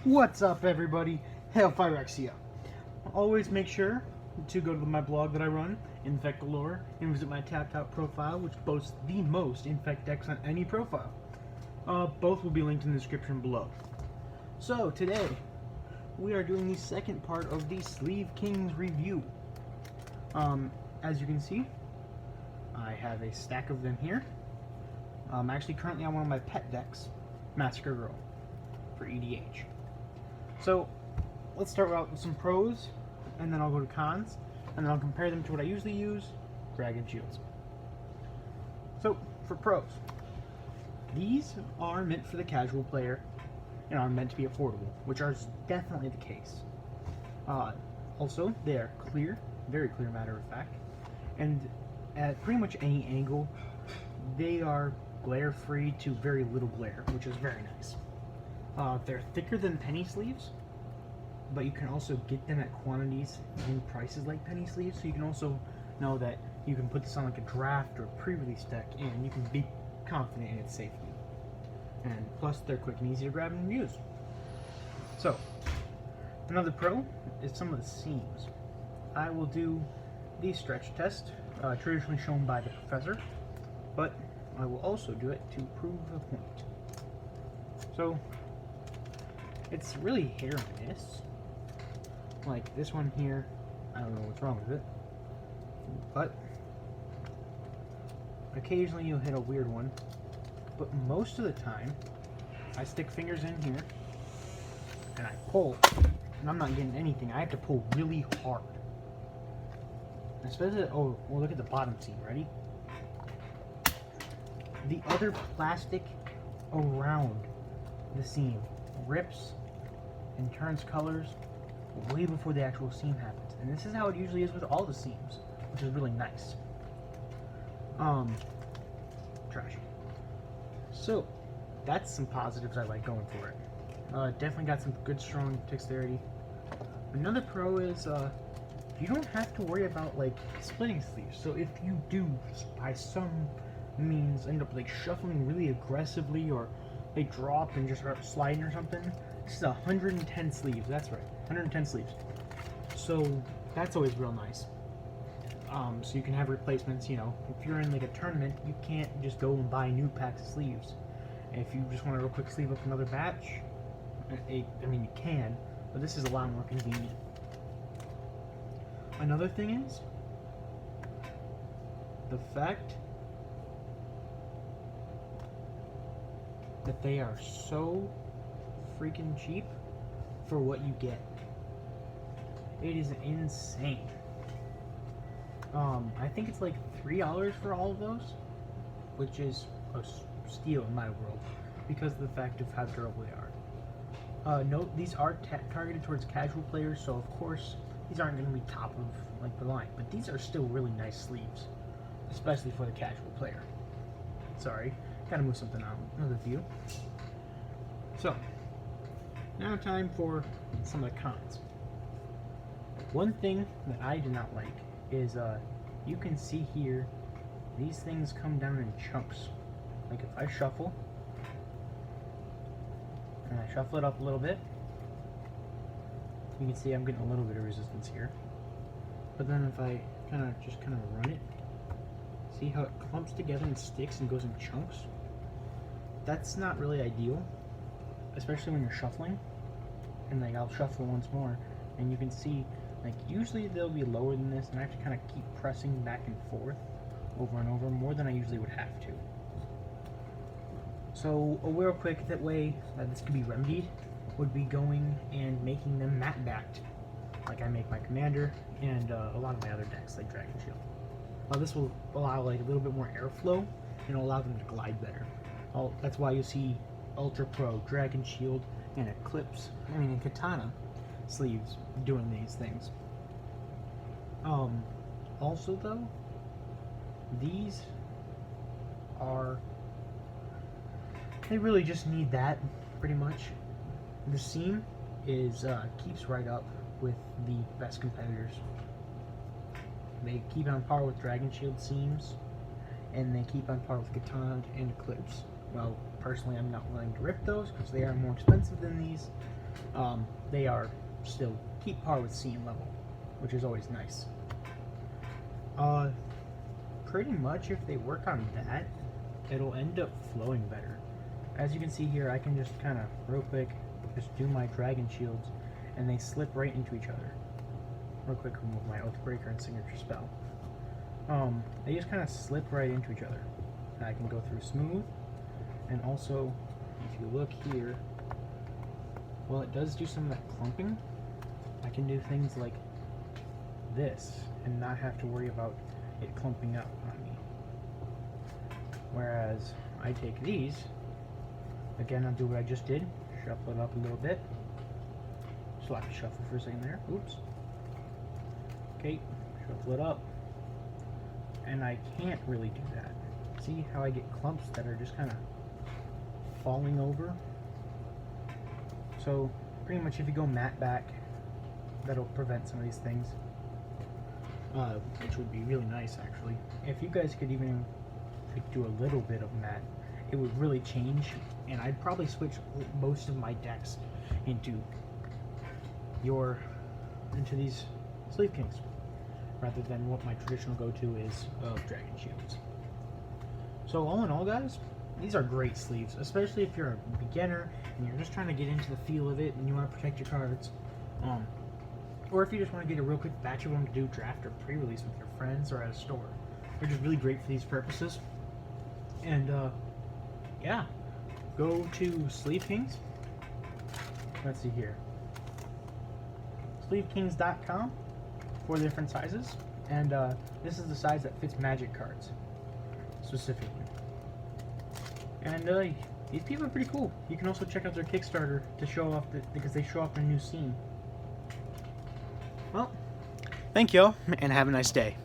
What's up, everybody? Hailphyrexia. Always make sure to go to my blog that I run, Infect Galore, and visit my tapped out profile, which boasts the most Infect decks on any profile. Both will be linked in the description below. So, today, we are doing the second part of the Sleeve Kings review. As you can see, I have a stack of them here. Actually, currently on one of my pet decks, Massacre Girl, for EDH. So, let's start out with some pros, and then I'll go to cons, and then I'll compare them to what I usually use, Dragon Shields. So, for pros, these are meant for the casual player, and are meant to be affordable, which are definitely the case. Also, they are clear, very clear matter of fact, and at pretty much any angle, they are glare-free to very little glare, which is very nice. They're thicker than penny sleeves, but you can also get them at quantities and prices like penny sleeves, so you can also know that you can put this on like a draft or a pre-release deck and you can be confident in its safety. And plus, they're quick and easy to grab and use. So, another pro is some of the seams. I will do the stretch test, traditionally shown by the professor, but I will also do it to prove a point. So, it's really hit or miss. Like this one here, I don't know what's wrong with it, but occasionally you'll hit a weird one. But most of the time, I stick fingers in here and I pull, and I'm not getting anything. I have to pull really hard. Especially, oh, well, look at the bottom seam. Ready? The other plastic around the seam rips and turns colors way before the actual seam happens. And this is how it usually is with all the seams, which is really nice. Trash. So, that's some positives I like going for it. Definitely got some good, strong dexterity. Another pro is, you don't have to worry about, like, splitting sleeves. So if you do, by some means, end up, like, shuffling really aggressively, or they drop and just start sliding or something, this is 110 sleeves. That's right, 110 sleeves. So that's always real nice. So you can have replacements. You know, if you're in like a tournament, you can't just go and buy new packs of sleeves. If you just want to real quick sleeve up another batch, I mean you can, but this is a lot more convenient. Another thing is the fact that they are so freaking cheap for what you get. It is insane. I think it's like $3 for all of those, which is a steal in my world because of the fact of how durable they are. Note, these are targeted towards casual players, so of course these aren't going to be top of like the line, but these are still really nice sleeves, especially for the casual player. Sorry, gotta move something out. Another view. So, now time for some of the cons. One thing that I do not like is, you can see here, these things come down in chunks. Like if I shuffle, and I shuffle it up a little bit, you can see I'm getting a little bit of resistance here. But then if I kind of run it, see how it clumps together and sticks and goes in chunks? That's not really ideal, especially when you're shuffling. And like I'll shuffle once more, and you can see like usually they'll be lower than this, and I have to kind of keep pressing back and forth over and over more than I usually would have to. So a real quick that way that this could be remedied would be going and making them matte backed, like I make my commander and a lot of my other decks like Dragon Shield. This will allow like a little bit more airflow and allow them to glide better. That's why you see Ultra Pro, Dragon Shield, and Eclipse, and Katana sleeves doing these things. Also though, these they really just need that, pretty much. The seam is, keeps right up with the best competitors. They keep on par with Dragon Shield seams, and they keep on par with Katana and Eclipse. Well, personally, I'm not willing to rip those because they are more expensive than these, they are still keep par with scene level, which is always nice. Pretty much if they work on that, it'll end up flowing better. As you can see here, I can just kind of real quick just do my dragon shields, and they slip right into each other. Real quick, remove my Oathbreaker and signature spell. They just kind of slip right into each other. And I can go through smooth, and also, if you look here, well, it does do some of that clumping. I can do things like this and not have to worry about it clumping up on me. Whereas I take these, again, I'll do what I just did, shuffle it up a little bit. So I have to shuffle for a second there. Oops. Okay, shuffle it up. And I can't really do that. See how I get clumps that are just kind of falling over? So pretty much if you go matte back, that'll prevent some of these things. Which would be really nice actually. If you guys could even do a little bit of matte, it would really change, and I'd probably switch most of my decks into these Sleeve Kings, rather than what my traditional go-to is of Dragon Shields. So all in all, guys, these are great sleeves, especially if you're a beginner and you're just trying to get into the feel of it and you want to protect your cards. Or if you just want to get a real quick batch of them to do draft or pre-release with your friends or at a store. They're just really great for these purposes. And yeah, go to Sleeve Kings. Let's see here. SleeveKings.com for the different sizes. And this is the size that fits Magic cards, specifically. And these people are pretty cool. You can also check out their Kickstarter to show off, because they show off their new scene. Well, thank y'all, and have a nice day.